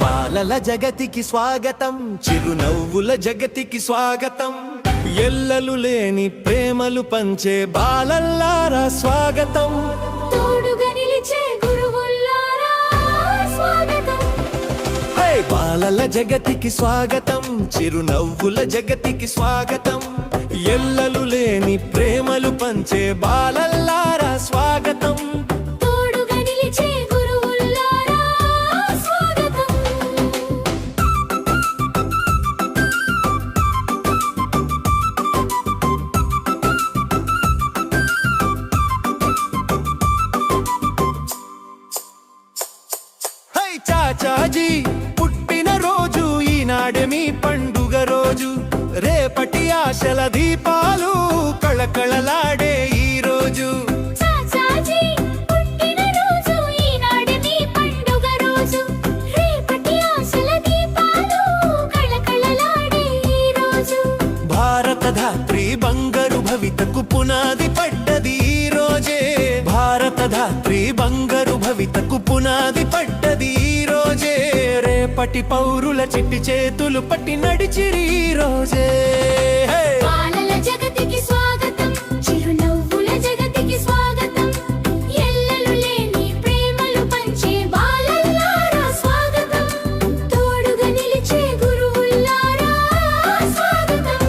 బాలల జగతికి స్వాగతం, చిరునవ్వుల జగతికి స్వాగతం, ఎల్లలు లేని ప్రేమలు పంచే బాలల్లారా స్వాగతం, తోడుగా నిలిచే గురువుల్లారా స్వాగతం. బాలల జగతికి స్వాగతం, చిరునవ్వుల జగతికి స్వాగతం, ఎల్లలు లేని ప్రేమలు పంచే బాలల్లారా స్వాగతం, తోడుగా నిలిచే గురువుల్లారా స్వాగతం. హై చాచాజీ పుట్టిన రోజు ఈనాడే మీ పండుగ రోజు, రేపటి ఆశల దీపాలు కళకళలాడే ఈ రోజు. చాచాజీ పుట్టిన రోజు ఈనాడే మీ పండుగ రోజు, రేపటి ఆశల దీపాలు కళకళలాడే ఈ రోజు. భారత ధాత్రి బంగారు భవితకు పునాది పడ్డది ఈ రోజే, భారత ధాత్రి బంగారు భవితకు పునాది పడ్డది ఈ రోజే, రేపటి పౌరుల చిట్టి చేతులు పట్టి నడిచిరి ఈ రోజే. బాలల జగతికి స్వాగతం, చిరునవ్వుల జగతికి స్వాగతం, ఎల్లలు లేని ప్రేమలు పంచే బాలల్లారా స్వాగతం, తోడుగా నిలిచే గురువుల్లారా స్వాగతం.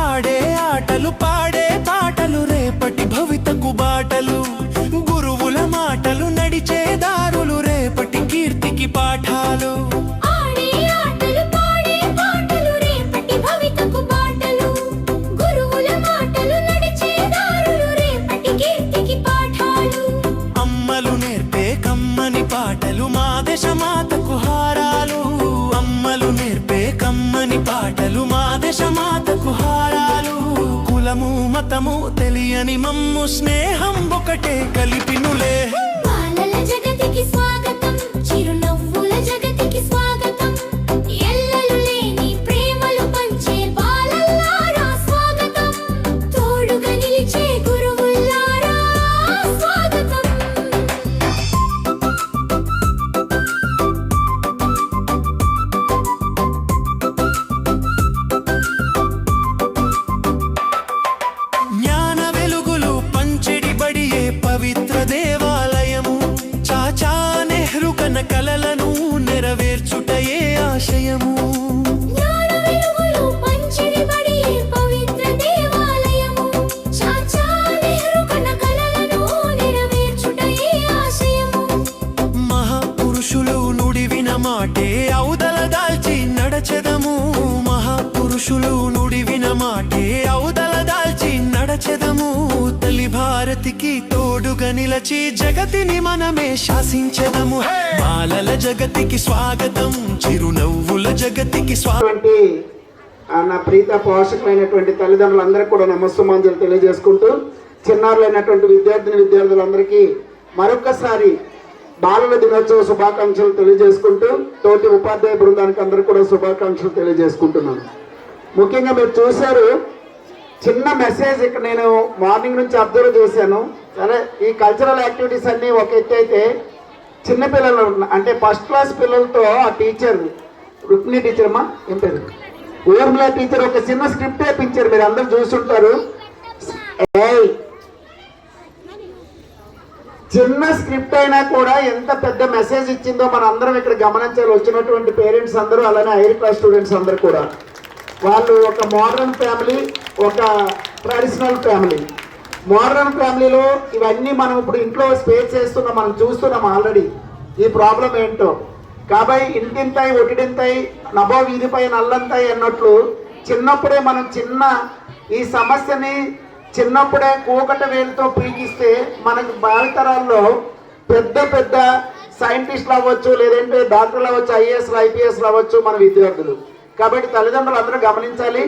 ఆడే ఆటలు పాడే పాటలు రేపటి భవితకు బాటలు, గురువుల మాటలు నడిచే దారులు రేపటి కీర్తికి పాఠాలు. ఆడే ఆటలు పాడే పాటలు రేపటి భవితకు బాటలు, గురువుల మాటలు నడిచే దారులు రేపటి కీర్తికి పాఠాలు. అమ్మలు నేర్పే కమ్మని పాటలు మా దేశ మాతకు హారాలు, అమ్మలు నేర్పే కమ్మని పాటలు మా దేశ మాతకు హారాలు. కులము మతము తెలియని మమ్ము స్నేహం ఒకటే కలిపినులే. బాలల జగతికి స్వాగతం, చిరునవ్వుల జగతికి స్వాగతం, ఎల్లలు లేని ప్రేమలు పంచే బాలల్లారా స్వాగతం, తోడుగా నిలిచే గురువుల్లారా స్వాగతం. జ్ఞాన వెలుగులు పంచెడి బడియే పవిత్ర దేవాలయము, చాచా నెహ్రూ కన కలలను నెరవేర్చుటయే ఆశయము. జ్ఞాన వెలుగులు పంచిడి బడియే పవిత్ర దేవాలయము, చాచా నెహ్రూ కన్న కలలను నెరవేర్చుటయే ఆశయము. మహాపురుషులు నుడివిన మాటే ఔదల దాల్చి నడచెదము, మహాపురుషులు నుడివిన మాటే ఔదల దాల్చి నడచెదము, తల్లి భారతికి తోడుగా నిలచి జగతిని మనమే శాసించెదము. బాలల జగతికి స్వాగతం, చిరునవ్వుల జగతికి అటువంటి నా ప్రీత పోషకులైనటువంటి తల్లిదండ్రులందరికీ కూడా నమస్సుమాంజలు తెలియజేసుకుంటూ, చిన్నారులైనటువంటి విద్యార్థులందరికీ మరొకసారి బాలల దినోత్సవ శుభాకాంక్షలు తెలియజేసుకుంటూ, తోటి ఉపాధ్యాయ బృందానికి అందరికీ కూడా శుభాకాంక్షలు తెలియజేసుకుంటున్నాను. ముఖ్యంగా మీరు చూశారు చిన్న మెసేజ్ ఇక్కడ నేను మార్నింగ్ నుంచి అబ్జర్వ్ చేశాను. సరే, ఈ కల్చరల్ యాక్టివిటీస్ అన్నీ ఒక ఎత్తు అయితే, చిన్నపిల్లలు అంటే ఫస్ట్ క్లాస్ పిల్లలతో ఆ టీచర్ రుక్మిణి టీచర్ అమ్మా ఏం పేరు ఊర్మిళ టీచర్ ఒక చిన్న స్క్రిప్ట్ వేయించారు, మీరు అందరూ చూసుంటారు. చిన్న స్క్రిప్ట్ అయినా కూడా ఎంత పెద్ద మెసేజ్ ఇచ్చిందో మన అందరం ఇక్కడ గమనించాలి. వచ్చినటువంటి పేరెంట్స్ అందరూ, అలానే హైయర్ క్లాస్ స్టూడెంట్స్ అందరూ కూడా. వాళ్ళు ఒక మోడర్న్ ఫ్యామిలీ, ఒక ట్రెడిషనల్ ఫ్యామిలీ. మోడర్న్ ఫ్యామిలీలో ఇవన్నీ మనం ఇప్పుడు ఇంట్లో స్పేస్ చేస్తున్నాం, మనం చూస్తున్నాం ఆల్రెడీ ఈ ప్రాబ్లం ఏంటో. కాబట్టి ఇంటింతాయి ఒటిడింతాయి నభో వీధిపై నల్లంతాయి అన్నట్లు చిన్నప్పుడే మనం ఈ సమస్యని చిన్నప్పుడే కూకట వేలుతో పీకిస్తే మనకు భావితరాల్లో పెద్ద పెద్ద సైంటిస్టులు అవ్వచ్చు, లేదంటే డాక్టర్లు అవ్వచ్చు, ఐఏఎస్లు ఐపీఎస్లు అవ్వచ్చు మన విద్యార్థులు. కాబట్టి తల్లిదండ్రులు అందరూ గమనించాలి.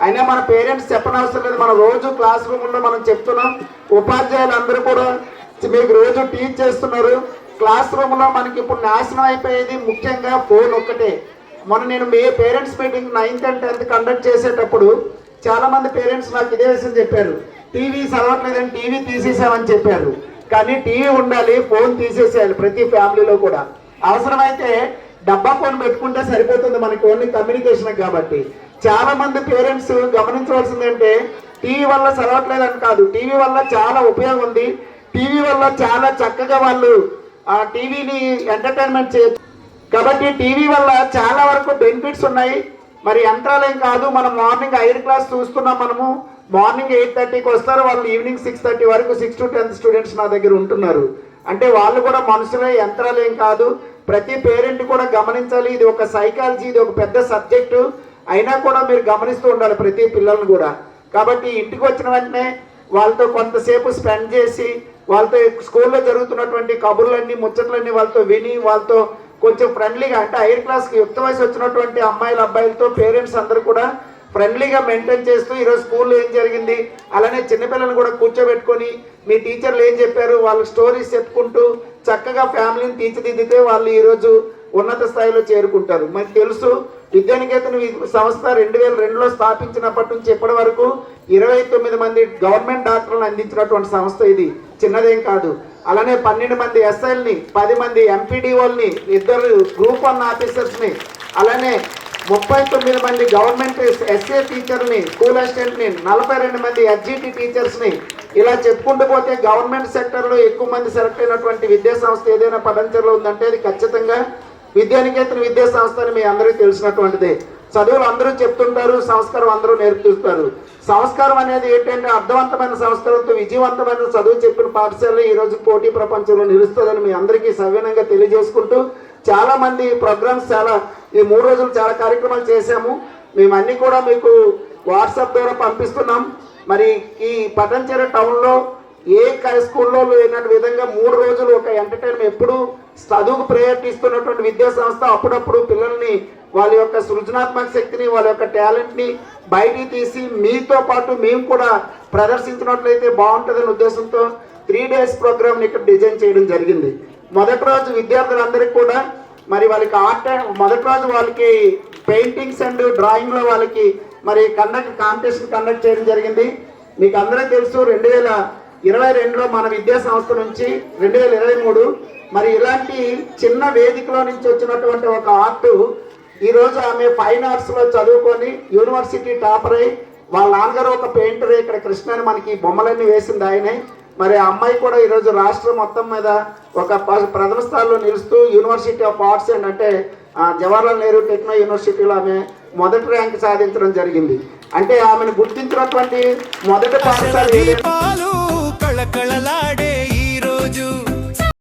అయినా మన పేరెంట్స్ చెప్పనవసరం లేదు, మన రోజు క్లాస్ రూమ్లో మనం చెప్తున్నాం. ఉపాధ్యాయులు అందరూ కూడా మీకు రోజు టీచ్ చేస్తున్నారు. క్లాస్ రూమ్లో మనకి ఇప్పుడు నాశనం అయిపోయేది ముఖ్యంగా ఫోన్ ఒక్కటే. మొన్న నేను మీ parents meeting 9th and 10th conduct చేసేటప్పుడు చాలామంది పేరెంట్స్ నాకు ఇదే విషయం చెప్పారు, టీవీ చదవట్లేదని టీవీ తీసేసామని చెప్పారు. కానీ టీవీ ఉండాలి, ఫోన్ తీసేసేయాలి ప్రతి ఫ్యామిలీలో కూడా. అవసరమైతే డబ్బా ఫోన్ పెట్టుకుంటే సరిపోతుంది మనకి ఓన్లీ కమ్యూనికేషన్ కాబట్టి. చాలా మంది పేరెంట్స్ గమనించవలసిందంటే టీవీ వల్ల చదవట్లేదని కాదు, టీవీ వల్ల చాలా ఉపయోగం ఉంది. టీవీ వల్ల చాలా చక్కగా వాళ్ళు ఆ టీవీని ఎంటర్టైన్మెంట్ చేయొచ్చు. కాబట్టి టీవీ వల్ల చాలా వరకు బెనిఫిట్స్ ఉన్నాయి. మరి యంత్రాలేం కాదు, మనం మార్నింగ్ 5 క్లాస్ చూస్తున్నాం. మనము మార్నింగ్ 8:30కి వస్తారు, వాళ్ళు ఈవినింగ్ 6:30 వరకు 6 to 10 స్టూడెంట్స్ నా దగ్గర ఉంటున్నారు. అంటే వాళ్ళు కూడా మనుషులే, యంత్రాలేం కాదు. ప్రతి పేరెంట్ కూడా గమనించాలి, ఇది ఒక సైకాలజీ, ఇది ఒక పెద్ద సబ్జెక్టు. అయినా కూడా మీరు గమనిస్తూ ఉండాలి ప్రతి పిల్లల్ని కూడా. కాబట్టి ఇంటికి వచ్చిన వెంటనే వాళ్ళతో కొంతసేపు స్పెండ్ చేసి, వాళ్ళతో స్కూల్లో జరుగుతున్నటువంటి కబుర్లన్నీ ముచ్చట్లన్నీ వాళ్ళతో విని, వాళ్ళతో కొంచెం ఫ్రెండ్లీగా, అంటే 5 క్లాస్కి యుక్త వయసు వచ్చినటువంటి అమ్మాయిల అబ్బాయిలతో పేరెంట్స్ అందరూ కూడా ఫ్రెండ్లీగా మెయింటైన్ చేస్తూ ఈరోజు స్కూల్లో ఏం జరిగింది, అలానే చిన్నపిల్లలను కూడా కూర్చోబెట్టుకొని మీ టీచర్లు ఏం చెప్పారు వాళ్ళ స్టోరీస్ చెప్పుకుంటూ చక్కగా ఫ్యామిలీని తీర్చిదిద్దితే వాళ్ళు ఈరోజు ఉన్నత స్థాయిలో చేరుకుంటారు. మనకు తెలుసు, విద్యానికేతన్ సంస్థ 2002లో స్థాపించినప్పటి నుంచి ఇప్పటి వరకు 29 మంది గవర్నమెంట్ డాక్టర్లను అందించినటువంటి సంస్థ. ఇది చిన్నదేం కాదు. అలానే 12 మంది ఎస్ఐల్ని, 10 మంది ఎంపీడీఓల్ని, 2 గ్రూప్ 1 ఆఫీసర్స్ని, అలానే 39 మంది గవర్నమెంట్ ఎస్ఏ టీచర్ని, స్కూల్ అసిస్టెంట్ని, 42 మంది ఎస్జిటి టీచర్స్ని, ఇలా చెప్పుకుంటూ పోతే గవర్నమెంట్ సెక్టర్లో ఎక్కువ మంది సెలెక్ట్ అయినటువంటి విద్యా సంస్థ ఏదైనా పదంచర్లో ఉందంటే అది ఖచ్చితంగా విద్యానికేతన్ విద్యా సంస్థ అని మీ అందరికీ తెలిసినటువంటిదే. చదువులు అందరూ చెప్తుంటారు, సంస్కారం అందరూ నేర్పుతుంటారు. సంస్కారం అనేది ఏంటంటే అర్థవంతమైన సంస్కారంతో విజయవంతమైన చదువు చెప్పిన పాఠశాల ఈరోజు పోటీ ప్రపంచంలో నిలుస్తుందని మీ అందరికీ సవినయంగా తెలియజేసుకుంటూ, చాలా మంది ప్రోగ్రామ్స్, చాలా ఈ 3 రోజులు చాలా కార్యక్రమాలు చేశాము. మేమన్నీ కూడా మీకు వాట్సాప్ ద్వారా పంపిస్తున్నాం. మరి ఈ పటంచెరు టౌన్లో ఏ స్కూల్లో లేనటువంటి విధంగా 3 రోజులు ఒక ఎంటర్టైన్మెంట్, ఎప్పుడు చదువుకు ప్రయారిటీ ఇస్తున్నటువంటి విద్యా సంస్థ అప్పుడప్పుడు పిల్లల్ని వాళ్ళ యొక్క సృజనాత్మక శక్తిని, వాళ్ళ యొక్క టాలెంట్ని బయటికి తీసి మీతో పాటు మేము కూడా ప్రదర్శించినట్లయితే బాగుంటుందనే ఉద్దేశంతో 3 days ప్రోగ్రామ్ని ఇక్కడ డిజైన్ చేయడం జరిగింది. మొదటి రోజు విద్యార్థులందరికీ కూడా మరి వాళ్ళకి ఆర్ట్, మొదటి రోజు వాళ్ళకి పెయింటింగ్స్ అండ్ డ్రాయింగ్లో వాళ్ళకి మరి కాంపిటీషన్ కండక్ట్ చేయడం జరిగింది. మీకు అందరికీ తెలుసు 2022లో మన విద్యా సంస్థ నుంచి 2023 మరి ఇలాంటి చిన్న వేదికలో నుంచి వచ్చినటువంటి ఒక ఆర్ట్ ఈరోజు ఆమె ఫైన్ ఆర్ట్స్లో చదువుకొని యూనివర్సిటీ టాపర్ అయి, వాళ్ళ నాన్నగారు ఒక పెయింటర్, ఇక్కడ కృష్ణ అని మనకి బొమ్మలన్నీ వేసింది ఆయనే. మరి ఆ అమ్మాయి కూడా ఈరోజు రాష్ట్రం మొత్తం మీద ఒక ప్రథమ స్థాయిలో నిలుస్తూ యూనివర్సిటీ ఆఫ్ ఆర్ట్స్ అండ్ అంటే జవహర్లాల్ నెహ్రూ టెక్నో యూనివర్సిటీలో ఆమె మొదటి ర్యాంక్ సాధించడం జరిగింది. అంటే ఆమెను గుర్తించినటువంటి మొదటి పాఠశాల కళకళలాడే ఈ రోజు